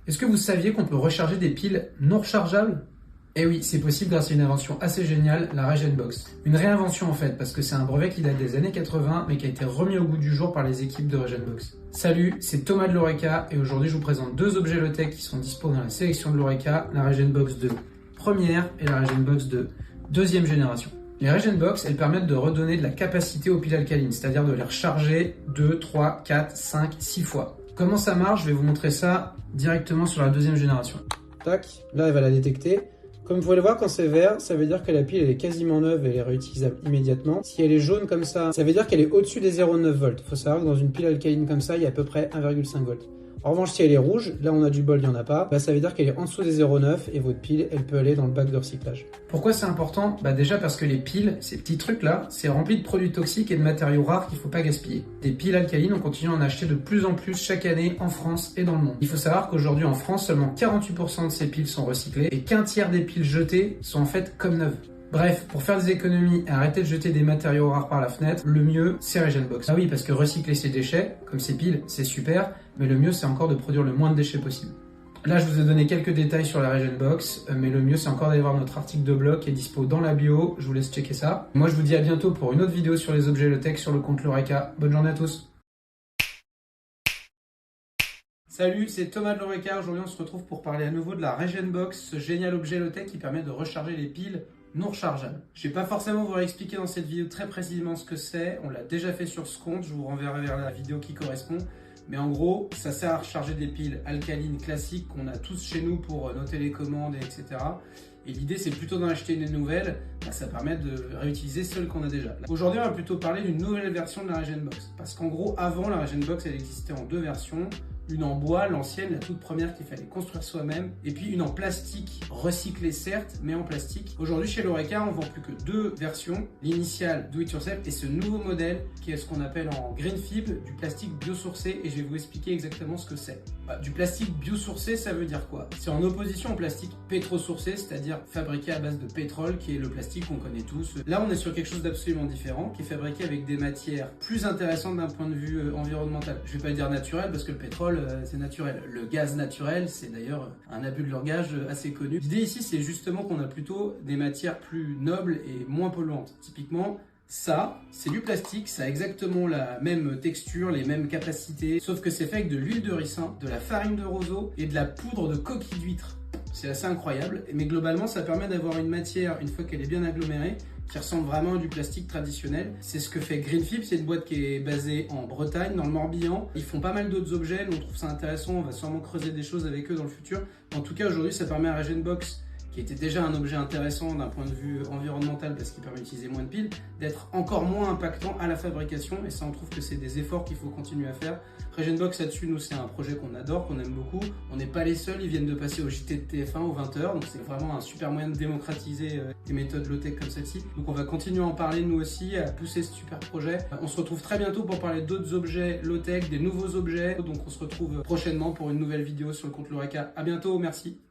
Est-ce que vous saviez qu'on peut recharger des piles non rechargeables? Eh oui, c'est possible grâce à une invention assez géniale, la Regenbox. Une réinvention en fait, parce que c'est un brevet qui date des années 80, mais qui a été remis au goût du jour par les équipes de Regenbox. Salut, c'est Thomas de l'Oreca, et aujourd'hui je vous présente deux objets low-tech qui sont dispo dans la sélection de l'Oreca, la Regenbox 2 première et la Regenbox 2 deuxième génération. Les Regenbox, elles permettent de redonner de la capacité aux piles alcalines, c'est-à-dire de les recharger 2, 3, 4, 5, 6 fois. Comment ça marche? Je vais vous montrer ça directement sur la deuxième génération. Tac, là elle va la détecter. Comme vous pouvez le voir, quand c'est vert, ça veut dire que la pile elle est quasiment neuve et elle est réutilisable immédiatement. Si elle est jaune comme ça veut dire qu'elle est au-dessus des 0,9 volts. Il faut savoir que dans une pile alcaline comme ça, il y a à peu près 1,5 volts. En revanche, si elle est rouge, là on a du bol, il n'y en a pas, ça veut dire qu'elle est en dessous des 0,9 et votre pile, elle peut aller dans le bac de recyclage. Pourquoi c'est important? Déjà parce que les piles, ces petits trucs là, c'est rempli de produits toxiques et de matériaux rares qu'il ne faut pas gaspiller. Des piles alcalines, on continue à en acheter de plus en plus chaque année en France et dans le monde. Il faut savoir qu'aujourd'hui en France, seulement 48% de ces piles sont recyclées et qu'un tiers des piles jetées sont en fait comme neuves. Bref, pour faire des économies et arrêter de jeter des matériaux rares par la fenêtre, le mieux, c'est Regenbox. Ah oui, parce que recycler ces déchets, comme ces piles, c'est super, mais le mieux, c'est encore de produire le moins de déchets possible. Là, je vous ai donné quelques détails sur la Regenbox, mais le mieux, c'est encore d'aller voir notre article de blog qui est dispo dans la bio. Je vous laisse checker ça. Moi, je vous dis à bientôt pour une autre vidéo sur les objets low-tech sur le compte l'Oreca. Bonne journée à tous. Salut, c'est Thomas de l'Oreca. Aujourd'hui, on se retrouve pour parler à nouveau de la Regenbox, ce génial objet low-tech qui permet de recharger les piles non rechargeables. Je vais pas forcément vous réexpliquer dans cette vidéo très précisément ce que c'est. On l'a déjà fait sur ce compte. Je vous renverrai vers la vidéo qui correspond. Mais en gros, ça sert à recharger des piles alcalines classiques qu'on a tous chez nous pour nos télécommandes, etc. Et l'idée, c'est plutôt d'en acheter une nouvelle. Ça permet de réutiliser celle qu'on a déjà. Aujourd'hui, on va plutôt parler d'une nouvelle version de la Regenbox. Parce qu'en gros, avant, la Regenbox, elle existait en deux versions. Une en bois, l'ancienne, la toute première qu'il fallait construire soi-même, et puis une en plastique, recyclée certes, mais en plastique. Aujourd'hui chez l'Oreca, on vend plus que deux versions, l'initiale Do It Yourself et ce nouveau modèle qui est ce qu'on appelle en green fib, du plastique biosourcé, et je vais vous expliquer exactement ce que c'est. Du plastique biosourcé, ça veut dire quoi? C'est en opposition au plastique pétrosourcé, c'est-à-dire fabriqué à base de pétrole, qui est le plastique qu'on connaît tous. Là, on est sur quelque chose d'absolument différent, qui est fabriqué avec des matières plus intéressantes d'un point de vue environnemental. Je vais pas dire naturel, parce que le pétrole, c'est naturel. Le gaz naturel, c'est d'ailleurs un abus de langage assez connu. L'idée ici, c'est justement qu'on a plutôt des matières plus nobles et moins polluantes. Typiquement, ça, c'est du plastique, ça a exactement la même texture, les mêmes capacités, sauf que c'est fait avec de l'huile de ricin, de la farine de roseau et de la poudre de coquille d'huître. C'est assez incroyable, mais globalement, ça permet d'avoir une matière, une fois qu'elle est bien agglomérée, qui ressemble vraiment à du plastique traditionnel. C'est ce que fait Greenfib, c'est une boîte qui est basée en Bretagne, dans le Morbihan. Ils font pas mal d'autres objets, nous on trouve ça intéressant, on va sûrement creuser des choses avec eux dans le futur. En tout cas, aujourd'hui, ça permet à Regenbox, qui était déjà un objet intéressant d'un point de vue environnemental parce qu'il permet d'utiliser moins de piles, d'être encore moins impactant à la fabrication, et ça on trouve que c'est des efforts qu'il faut continuer à faire. Regenbox là-dessus, nous c'est un projet qu'on adore, qu'on aime beaucoup, on n'est pas les seuls, ils viennent de passer au JT de TF1 aux 20h, donc c'est vraiment un super moyen de démocratiser des méthodes low-tech comme celle-ci. Donc on va continuer à en parler nous aussi, à pousser ce super projet. On se retrouve très bientôt pour parler d'autres objets low-tech, des nouveaux objets, donc on se retrouve prochainement pour une nouvelle vidéo sur le compte l'Oreca. À bientôt, merci.